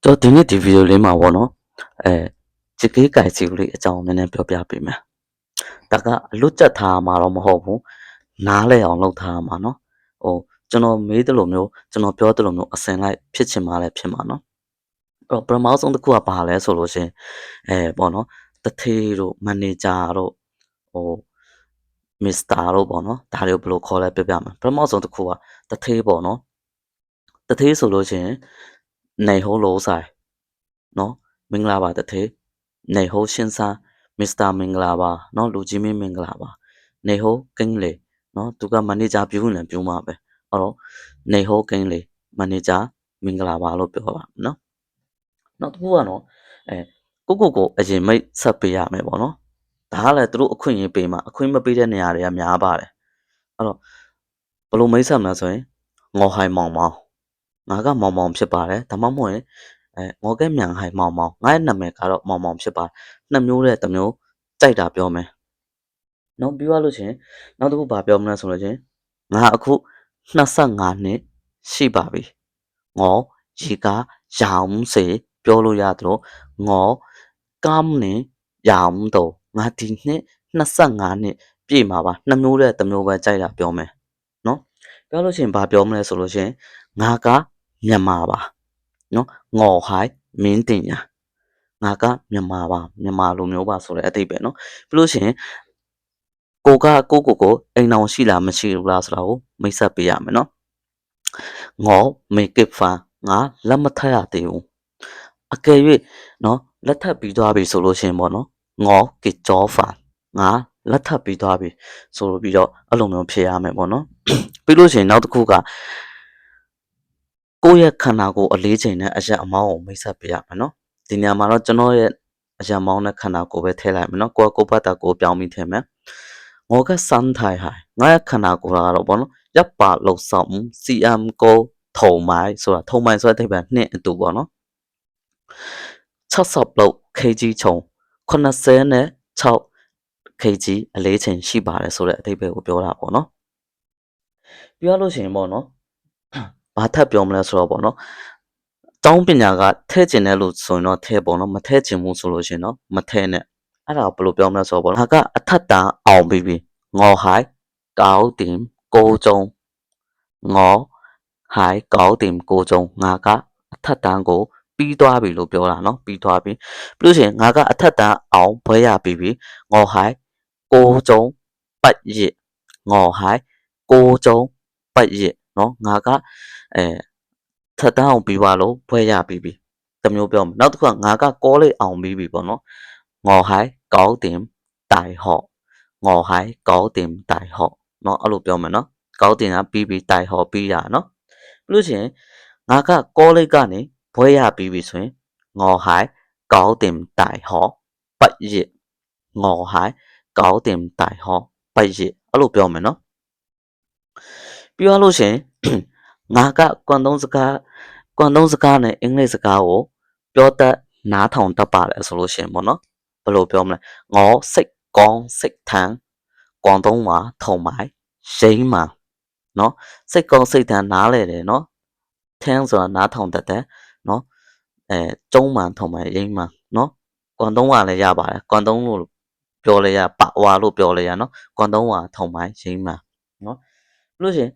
ကျွန်တော်ဒီနေ့ဒီဗီဒီယိုလေးမှာပေါ့နော်ချစ်ကေးကိုင်စီလေးအကြောင်းနည်းနည်းပြောပြပေးမယ်ဒါကအလွတ်ကျက်ထားမှာတော့မဟုတ်ဘူးနားလဲအောင်လုပ်ထားမှာနော်ကျွန်တော်မေးတယ်လို့မျိုးကျွန်တော်ပြောတယ်လို့မျိုးအစင်လိုက်ဖြစ်ချင်မှလည်းဖြစ်မှာနော်အဲ့တော့ပထမဆုံးတစ်ခုကဘာလဲဆိုလို့ရှင်ပေါ့နော်တထေးတို့မန်နေဂျာတို့ဟိုမစ္စတာတို့ပေါ့နော်ဒါတွေကိုဘယ်လိုခေါ်လဲပြောပြမယ်ပထမဆုံးတစ်ခုကတထေးပေါ့နော်တထေးဆိုလို့ရှင်နေဟိုးလို့ဆိုင်နော်မင်္ဂလာပါတထေးနေဟိုးရှင်းစားမစ္စတာမင်္ဂလာပါနော်လူကြီးမင်းမင်္ဂလာပါနေဟိုးကင်းလေနော်သူကမန်နေဂျာပြူးနေပြူးမှာပဲအဲ့တော့နေဟိုးကင်းလေမန်နေဂျာမင်္ဂလာပါလို့ပြောပါနော်နောက်တစ်ခုကတော့ကိုအရင်မိတ်ဆက်ပေးရမယ်ပေါ့နော်ဒါကလည်းသူတို့အခွင့်အရေးပေးမှာအခွင့်မပေးတဲ့နေရာတွေကများပါတယ်အဲ့တော့ဘယ်လိုမိတ်ဆက်မလဲဆိုရင်ငေါ်ဟိုင်မောင်မောင်ငါကမောင်မောင်ဖြစ်ပါတယ်ဒါမှမဟုတ်ရင်ငေါ်ကဲမြန်ဟိုင်မောင်မောင်ငါ့ရဲ့နာမည်ကတော့မောင်မောင်ဖြစ်ပါတယ်နှစ်မျိုးတဲ့တစ်မျိုးကြိုက်တာပြောမယ်နောက်ပြီးသွားလို့ရှင်နောက်တစ်ခုဘာပြောမလဲဆိုလို့ရှင်ငါအခု25နှစ်ရှိပါပြီငေါ်ရီကာရောင်စေပြောလို့ရတယ်လို့ငေါ်ကမ်းနေရောင်တော့ငါဒီနှစ်25နှစ်ပြည့်မှာပါနှစ်မျိုးတဲ့တစ်မျိုးပဲကြိုက်တာပြောမယ်နော်ပြောလို့ရှင်ဘာပြောမလဲဆိုလို့ရှင်ငါကမြန်မာပါနော်ငေါ်ဟိုင်မင်းတင်ညာငါကမြန်မာပါမြန်မာလိုမျိုးပါဆိုတဲ့အတိတ်ပဲနော်ပြီးလို့ရှင်ကိုအိမ်အောင်ရှိလားမရှိဘူးလားဆိုတာကိုမိတ်ဆက်ပေးရမယ်နော်ငေါ်မေကစ်ဖာငါလက်မထပ်ရသေးဘူးအကယ်၍နော်လက်ထပ်ပြီးသွားပြီဆိုလို့ရှင်ပေါ့နော်ငေါ်ကစ်ကြောဖာငါလက်ထပ်ပြီးသွားပြီဆိုပြီးတော့အဲ့လိုမျိုးဖြေရမယ်ပေါ့နော်ပြီးလို့ရှင်နောက်တစ်ခုကကိုယ့်ရဲ့ခန္ဓာကိုယ်အလေးချိန်နဲ့အရက်အမောင်းကိုမိတ်ဆက်ပေးရမယ်နော်ဒီနေရာမှာတော့ကျွန်တော်ရဲ့အရက်မောင်းနဲ့ခန္ဓာကိုယ်ပဲထည့်လိုက်မယ်နော်ကိုယ့်ဘက်တာကိုပြောင်းပြီးထည့်မယ်我嘅身體係我嘅ခန္ဓာကိုယ်ကတော့ပေါ့နော်165 cm 高同埋ဆိုတာ同埋ဆိုတဲ့အဓိပ္ပာယ်နှစ်အတူပေါ့နော်60လောက် kg 重86 kg အလေးချိန်ရှိပါတယ်ဆိုတဲ့အဓိပ္ပာယ်ကိုပြောတာပေါ့နော်ပြောလို့ရှိရင်ပေါ့နော်ဘာထပ်ပြောမလဲဆိုတော့ပေါ့နော်ကျောင်းပညာကထဲ့ကျင်တဲ့လို့ဆိုရင်တော့ထဲ့ပေါ့နော်မထဲ့ကျင်ဘူးဆိုလို့ရှိရင်တော့မထဲ့နဲ့အဲ့ဒါကိုဘယ်လိုပြောမလဲဆိုတော့ပေါ့နော်ငါကအထက်တန်းအောင်ပြီးပြီငေါ်ဟိုင်ကောက်တင်ကိုကျုံငေါ်ဟိုင်ကောက်တင်ကိုကျုံငါကအထက်တန်းကိုပြီးသွားပြီလို့ပြောတာနော်ပြီးသွားပြီပြီးလို့ရှိရင်ငါကအထက်တန်းအောင်ဘွဲရပြီးပြီငေါ်ဟိုင်ကိုကျုံပတ်ရစ်ငေါ်ဟိုင်ကိုကျုံပတ်ရစ်နော်ငါကထက်တန်းအောင်ပြီးသွားလို့ဘွဲရပြီးပြီတစ်မျိုးပြောမယ်နောက်တစ်ခုကငါကကောလေးအောင်ပြီးပြီပေါ့နော်ငေါ်ဟိုင်ကောက်တင်တိုင်ဟော့ငေါ်ဟိုင်ကောက်တင်တိုင်ဟော့နော်အဲ့လိုပြောမယ်နော်ကောက်တင်ကပြီးပြီးတိုင်ဟော့ပြီးရနော်ပြီးလို့ရှိရင်ငါကကောလေးကနေဘွဲရပြီးပြီဆိုရင်ငေါ်ဟိုင်ကောက်တင်တိုင်ဟော့ပတ်ရစ်ငေါ်ဟိုင်ကောက်တင်တိုင်ဟော့ပတ်ရစ်အဲ့လိုပြောမယ်နော်ပြီးသွားလို့ရှိရင်ငါကကွမ်တုံးစကားနဲ့အင်္ဂလိပ်စကားကိုပြောတတ်နားထောင်တတ်ပါတယ်ဆိုလို့ရှိရင်ပေါ့နော်ဘယ်လိုပြောမလဲ我識講識聽廣東話同埋英文နော်識講識聽နားလည်တယ်နော်聽ဆိုတာနားထောင်တတ်တယ်နော်中文同埋英文နော်廣東話လည်းရပါတယ်廣東လို့ပြောလဲရ白話လို့ပြောလဲရနော်廣東話同埋英文နော်လို့ရှိရင်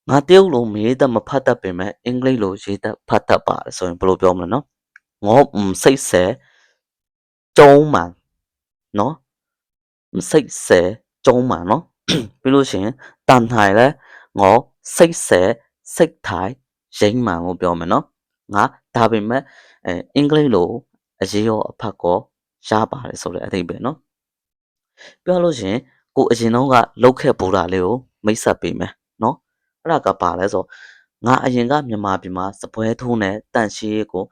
ငါတရုတ်လိုမရေးတတ်မဖတ်တတ်ပေမဲ့အင်္ဂလိပ်လိုရေးတတ်ဖတ်တတ်ပါတယ်ဆိုရင်ဘယ်လိုပြောမလဲနော်我唔識寫中文နော်唔識寫中文နော်ပြီးလို့ရှိရင်但係咧我識寫識睇英文ကိုပြောမယ်နော်ငါဒါပေမဲ့အင်္ဂလိပ်လိုအရေးရောအဖတ်ကောရပါတယ်ဆိုတဲ့အဓိပ္ပာယ်နော်ပြောလို့ရှိရင်ကိုအရင်တော့ကလောက်ခဲ့ပူတာလေးကိုမိတ်ဆက်ပေးမယ်နော်အဲ့ဒါကပါလဲဆိုငါအရင်ကမြန်မာပြည်မှာစပွဲထိုးနဲ့တန့်ရှင်းရေးကို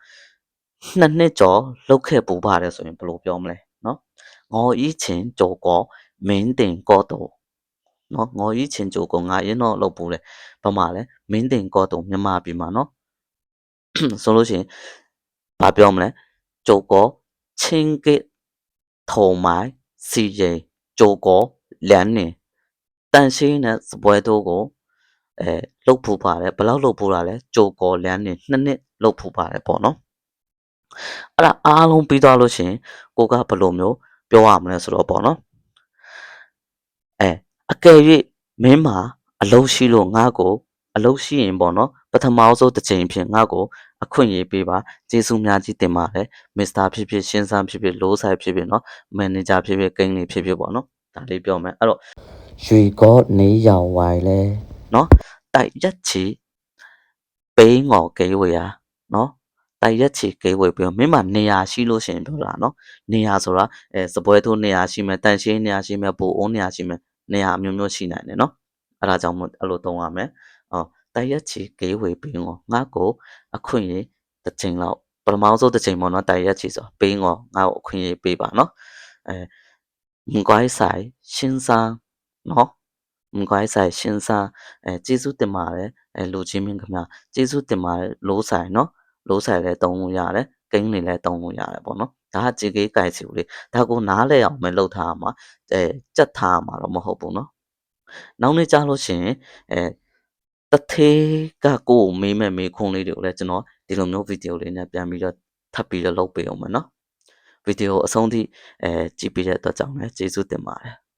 2နှစ်ကျော်လောက်ခဲ့ပူပါတယ်ဆိုရင်ဘယ်လိုပြောမလဲနော်我以前做過緬甸嗰度နော်我以前做過ငါရင်တော့လုပ်ပူတယ်ဘာမှလဲ緬甸嗰度မြန်မာပြည်မှာနော်ဆိုလို့ရှိရင်ဘာပြောမလဲ做過清潔同埋侍應做過2年တန့်ရှင်းတဲ့စပွဲထိုးကိုလုတ်ဖူးပါတယ်ဘယ်လောက်လုတ်ဖူးတာလဲကြိုကော2နှစ်2နှစ်လုတ်ဖူးပါတယ်ပေါ့နော် အဲ့ဒါအားလုံးပြီးသွားလို့ရှိရင်ကိုကဘယ်လိုမျိုးပြောရမလဲဆိုတော့ပေါ့နော်အကယ်၍မင်းမှာအလုပ်ရှိလို့ငါ့ကိုအလုပ်ရှိရင်ပေါ့နော်ပထမဆုံးတစ်ချိန်ဖြင့်ငါ့ကိုအခွင့်အရေးပေးပါကျေးဇူးများကြီးတင်ပါတယ်မစ္စတာဖြစ်ဖြစ်ရှင်းဆန်းဖြစ်ဖြစ်လိုးဆိုင်ဖြစ်ဖြစ်နော်မန်နေဂျာဖြစ်ဖြစ်ကိန်းလေးဖြစ်ဖြစ်ပေါ့နော်ဒါလေးပြောမယ်အဲ့တော့ရွှေကောနေရောင်ဝိုင်လဲနော်တိုက်ရက်ချီပိန်းငေါ်ကိဝေယာနော်တိုက်ရက်ချီကိဝေပြီးတော့မင်းမှာနေရာရှိလို့ရှိရင်ပြောတာနော်နေရာဆိုတာစပွဲထိုးနေရာရှိမယ်တန်ရှင်းနေရာရှိမယ်ပိုအိုးနေရာရှိမယ်နေရာအမျိုးမျိုးရှိနိုင်တယ်နော်အဲ့ဒါကြောင့်မို့အဲ့လိုသုံးရမယ်တိုက်ရက်ချီကိဝေပြီးငေါ်ငါ့ကိုအခွင့်အရေးတစ်ချိန်လောက်ပထမဆုံးတစ်ချိန်ပေါ့နော်တိုက်ရက်ချီဆိုပိန်းငေါ်ငါ့ကိုအခွင့်အရေးပေးပါနော်မကွိုင်းဆိုင်ရှင်းစားနော်မကွိုင်းဆိုင်ရှင်းစားကျေးဇူးတင်ပါတယ်လူချင်းမင်းခင်ဗျာကျေးဇူးတင်ပါတယ်လိုးဆိုင်နော်လိုးဆိုင်လည်းတုံးလို့ရတယ်ကိန်းတွေလည်းတုံးလို့ရတယ်ပေါ့နော်ဒါကကြေကေးကိုင်စီဦးလေးဒါကိုနားလဲအောင်ပဲလှုပ်ထားရမှာကြက်ထားရမှာတော့မဟုတ်ဘူးနော်နောက်နေ့ကျလို့ရှိရင်တထေးကကိုယ်မေးမဲ့မေးခွန်းလေးတွေကိုလည်းကျွန်တော်ဒီလိုမျိုးဗီဒီယိုလေးနဲ့ပြန်ပြီးတော့ထပ်ပြီးတော့လုပ်ပေးအောင်မယ်နော်ဗီဒီယိုအဆုံးထိကြည့်ပြီးတဲ့အတွက်ကြောင့်လည်းကျေးဇူးတင်ပါတယ်